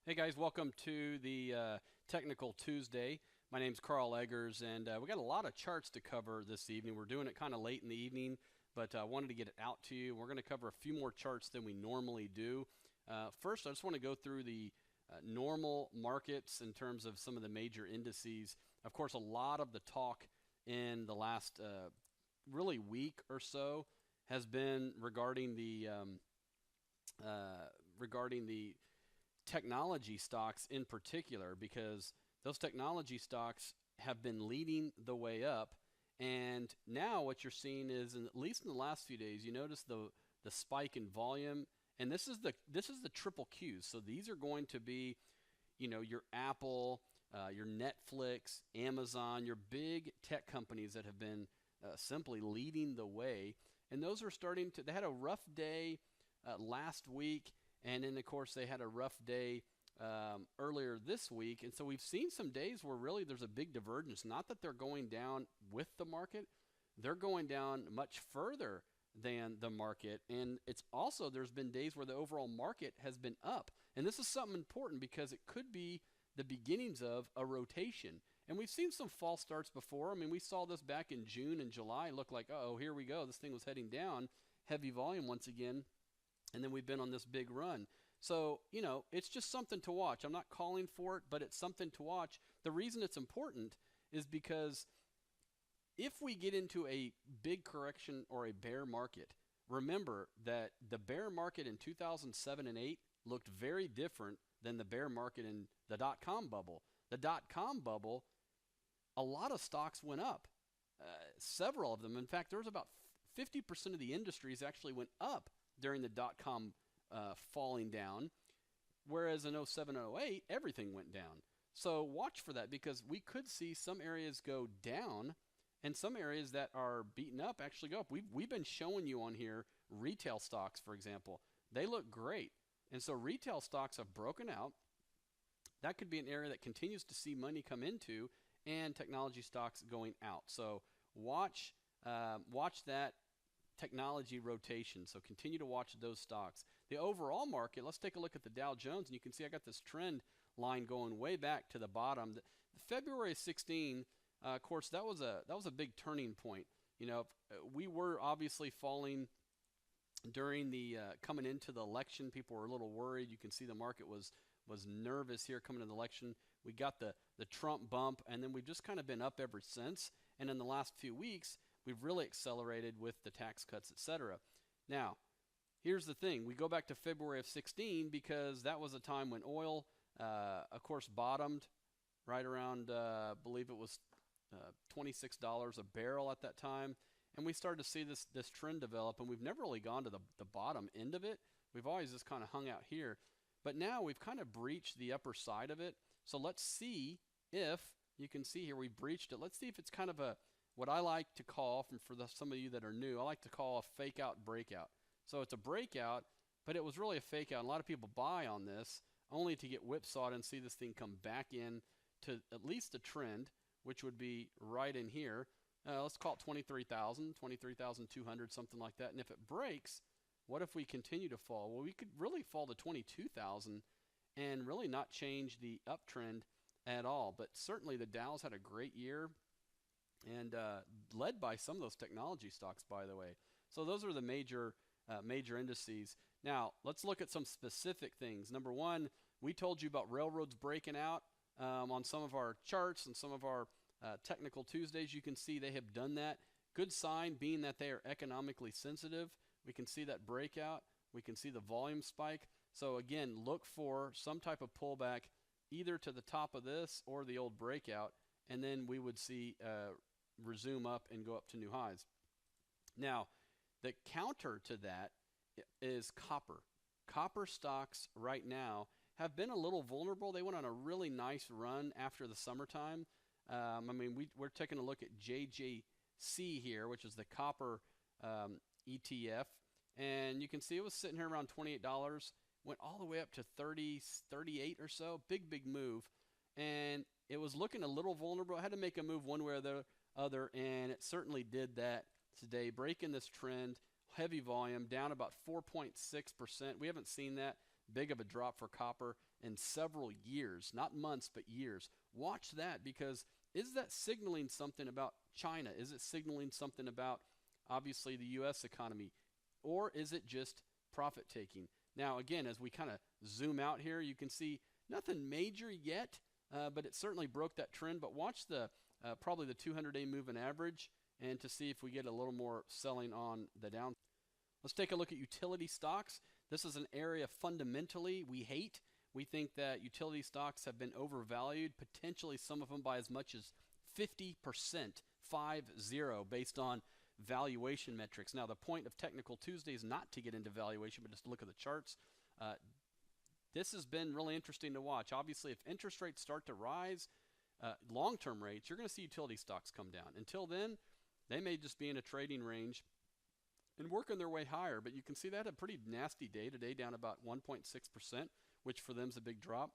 Hey guys, welcome to the Technical Tuesday. My name's Karl Eggers, and we got a lot of charts to cover this evening. We're doing it kind of late in the evening, but I wanted to get it out to you. We're going to cover a few more charts than we normally do. First, I just want to go through the normal markets in terms of some of the major indices. Of course, a lot of the talk in the last really week or so has been regarding the technology stocks in particular, because those technology stocks have been leading the way up. And now what you're seeing is, at least in the last few days, you notice the spike in volume. And this is the triple Qs. So these are going to be, your Apple, your Netflix, Amazon, your big tech companies that have been simply leading the way. And those are starting to. They had a rough day last week, and then, of course, they had a rough day earlier this week. And so we've seen some days where really there's a big divergence. Not that they're going down with the market, they're going down much further than the market. And it's also, there's been days where the overall market has been up. And this is something important because it could be the beginnings of a rotation. And we've seen some false starts before. I mean, we saw this back in June and July. It looked like, oh, here we go. This thing was heading down. Heavy volume once again. And then we've been on this big run. So, it's just something to watch. I'm not calling for it, but it's something to watch. The reason it's important is because if we get into a big correction or a bear market, remember that the bear market in 2007 and 8 looked very different than the bear market in the dot-com bubble. The dot-com bubble, a lot of stocks went up, several of them. In fact, there was about 50% of the industries actually went up during the dot-com falling down, whereas in 07 and 08, everything went down. So watch for that, because we could see some areas go down and some areas that are beaten up actually go up. We've been showing you on here retail stocks, for example. They look great. And so retail stocks have broken out. That could be an area that continues to see money come into, and technology stocks going out. So watch that technology rotation. So continue to watch those stocks. The overall market, let's take a look at the Dow Jones, and you can see I got this trend line going way back to the bottom. The February 16, of course, that was a big turning point. We were obviously falling during the coming into the election. People were a little worried. You can see the market was nervous here coming into the election. We got the Trump bump, and then we've just kind of been up ever since. And in the last few weeks, we've really accelerated with the tax cuts, etc. Now, here's the thing. We go back to February of 16 because that was a time when oil, of course, bottomed right around, I believe it was $26 a barrel at that time. And we started to see this trend develop, and we've never really gone to the bottom end of it. We've always just kind of hung out here. But now we've kind of breached the upper side of it. So let's see if, you can see here we breached it. Let's see if it's kind of what I like to call, some of you that are new, I like to call a fake out breakout. So it's a breakout, but it was really a fake out. A lot of people buy on this only to get whipsawed and see this thing come back in to at least a trend, which would be right in here. Let's call it 23,000, 23,200, something like that. And if it breaks, what if we continue to fall? Well, we could really fall to 22,000 and really not change the uptrend at all. But certainly the Dow's had a great year, and led by some of those technology stocks, by the way. So those are the major indices. Now, let's look at some specific things. Number one, we told you about railroads breaking out on some of our charts and some of our Technical Tuesdays. You can see they have done that. Good sign being that they are economically sensitive. We can see that breakout. We can see the volume spike. So again, look for some type of pullback either to the top of this or the old breakout, and then we would see resume up and go up to new highs. Now, the counter to that is copper. Copper stocks right now have been a little vulnerable. They went on a really nice run after the summertime. We're taking a look at JJC here, which is the copper ETF, and you can see it was sitting here around $28, went all the way up to 30, 38 or so. Big move, and it was looking a little vulnerable. I had to make a move one way or the other, and it certainly did that today, breaking this trend. Heavy volume, down about 4.6%. We haven't seen that big of a drop for copper in several years, not months, but years. Watch that, because is that signaling something about China? Is it signaling something about obviously the U.S. economy? Or is it just profit taking? Now, again, as we kind of zoom out here, you can see nothing major yet, but it certainly broke that trend. But watch the probably the 200-day moving average, and to see if we get a little more selling on the down. Let's take a look at utility stocks. This is an area fundamentally we hate. We think that utility stocks have been overvalued, potentially some of them by as much as 50%, 50, based on valuation metrics. Now, the point of Technical Tuesday is not to get into valuation, but just to look at the charts. This has been really interesting to watch. Obviously, if interest rates start to rise, long-term rates, you're going to see utility stocks come down. Until then, they may just be in a trading range and working their way higher. But you can see that a pretty nasty day today, down about 1.6%, which for them is a big drop.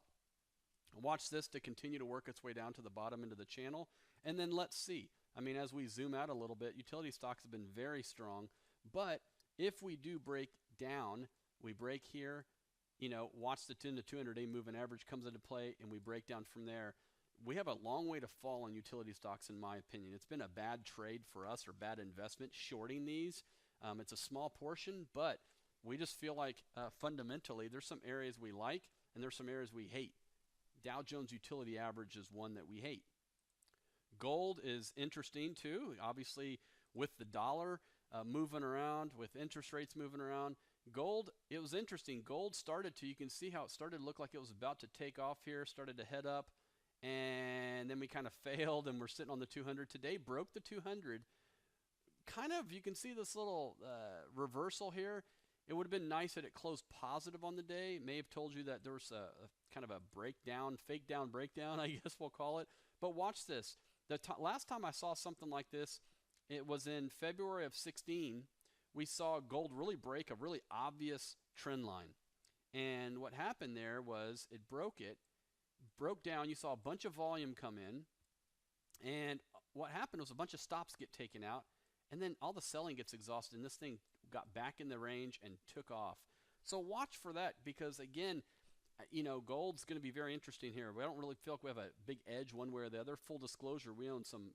Watch this to continue to work its way down to the bottom end of the channel. And then let's see. I mean, as we zoom out a little bit, utility stocks have been very strong. But if we do break down, we break here, watch the 10 to 200-day moving average comes into play, and we break down from there. We have a long way to fall on utility stocks, in my opinion. It's been a bad trade for us, or bad investment, shorting these. It's a small portion, but we just feel like fundamentally there's some areas we like and there's some areas we hate. Dow Jones Utility Average is one that we hate. Gold is interesting too. Obviously, with the dollar moving around, with interest rates moving around, gold, it was interesting. Gold started to, you can see how it started to look like it was about to take off here, started to head up, and then we kind of failed, and we're sitting on the 200. Today broke the 200. Kind of, you can see this little reversal here. It would have been nice that it closed positive on the day. May have told you that there was a kind of a breakdown, fake down breakdown, I guess we'll call it. But watch this. The last time I saw something like this, it was in February of 16. We saw gold really break a really obvious trend line. And what happened there was it broke down. You saw a bunch of volume come in. And what happened was a bunch of stops get taken out. And then all the selling gets exhausted, and this thing got back in the range and took off. So watch for that, because again, gold's going to be very interesting here. We don't really feel like we have a big edge one way or the other. Full disclosure, we own some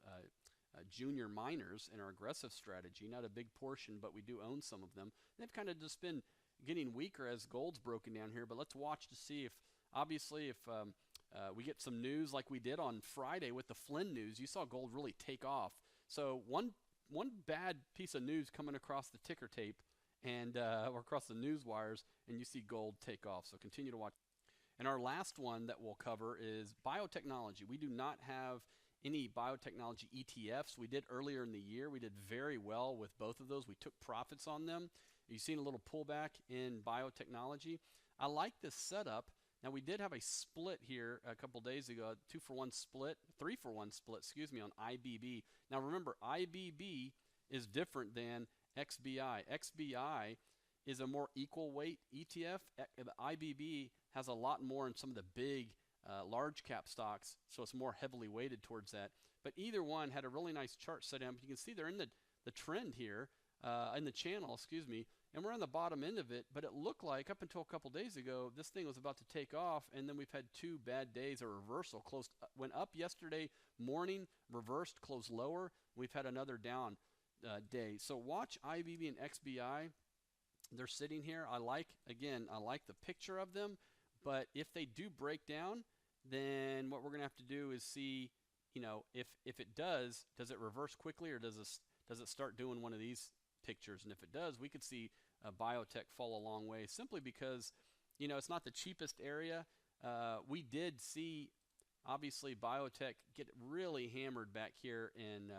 junior miners in our aggressive strategy. Not a big portion, but we do own some of them. They've kind of just been getting weaker as gold's broken down here. But let's watch to see if, obviously, if we get some news like we did on Friday with the Flynn news. You saw gold really take off. So one bad piece of news coming across the ticker tape and or across the news wires, and you see gold take off. So continue to watch. And our last one that we'll cover is biotechnology. We do not have any biotechnology ETFs. We did earlier in the year. We did very well with both of those. We took profits on them. You've seen a little pullback in biotechnology. I like this setup. Now, we did have a split here a couple days ago, 2-for-1 split, 3-for-1 split, on IBB. Now, remember, IBB is different than XBI. XBI is a more equal weight ETF. The IBB has a lot more in some of the big, large cap stocks, so it's more heavily weighted towards that. But either one had a really nice chart set up. You can see they're in the trend here, in the channel, and we're on the bottom end of it, but it looked like up until a couple days ago, this thing was about to take off, and then we've had 2 bad days, a reversal. Went up yesterday morning, reversed, closed lower. We've had another down day. So watch IBB and XBI. They're sitting here. I like the picture of them, but if they do break down, then what we're going to have to do is see, if it does it reverse quickly, or does it start doing one of these pictures? And if it does, we could see biotech fall a long way, simply because it's not the cheapest area. We did see obviously biotech get really hammered back here in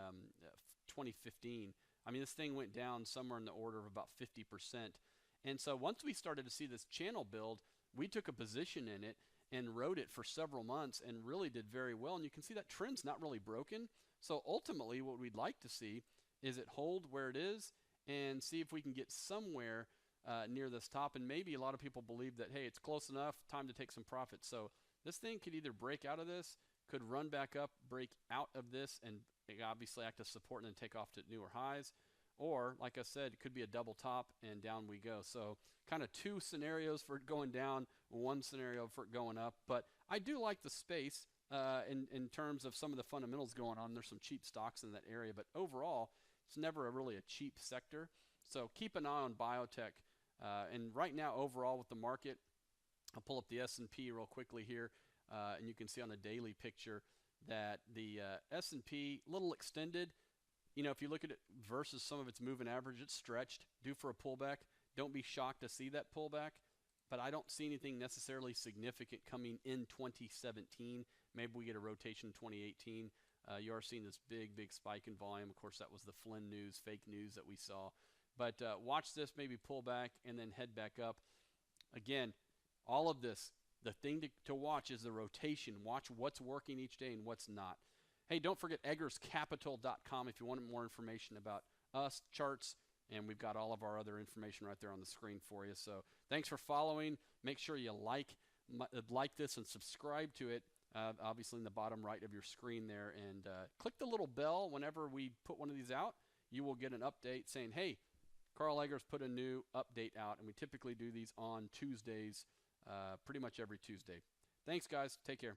2015. I mean, this thing went down somewhere in the order of about 50%. And so once we started to see this channel build, we took a position in it and rode it for several months and really did very well. And you can see that trend's not really broken. So ultimately what we'd like to see is it hold where it is and see if we can get somewhere near this top. And maybe a lot of people believe that, hey, it's close enough, time to take some profits. So this thing could either break out of this, could run back up, break out of this, and obviously act as support and then take off to newer highs. or like I said, it could be a double top and down we go. So kind of two scenarios for it going down, one scenario for it going up. But I do like the space in terms of some of the fundamentals going on. There's some cheap stocks in that area, but overall, it's never really a cheap sector. So keep an eye on biotech. And right now, overall with the market, I'll pull up the S&P real quickly here, and you can see on the daily picture that the S&P little extended. You know, if you look at it versus some of its moving average, it's stretched, due for a pullback. Don't be shocked to see that pullback, but I don't see anything necessarily significant coming in 2017. Maybe we get a rotation in 2018. You are seeing this big spike in volume. Of course, that was the Flynn news, fake news that we saw. But watch this maybe pull back and then head back up. Again, all of this, the thing to watch is the rotation. Watch what's working each day and what's not. Hey, don't forget eggerscapital.com if you want more information about us, charts, and we've got all of our other information right there on the screen for you. So thanks for following. Make sure you like this and subscribe to it, obviously in the bottom right of your screen there. And click the little bell whenever we put one of these out. You will get an update saying, hey, Karl Eggers put a new update out, and we typically do these on Tuesdays, pretty much every Tuesday. Thanks, guys. Take care.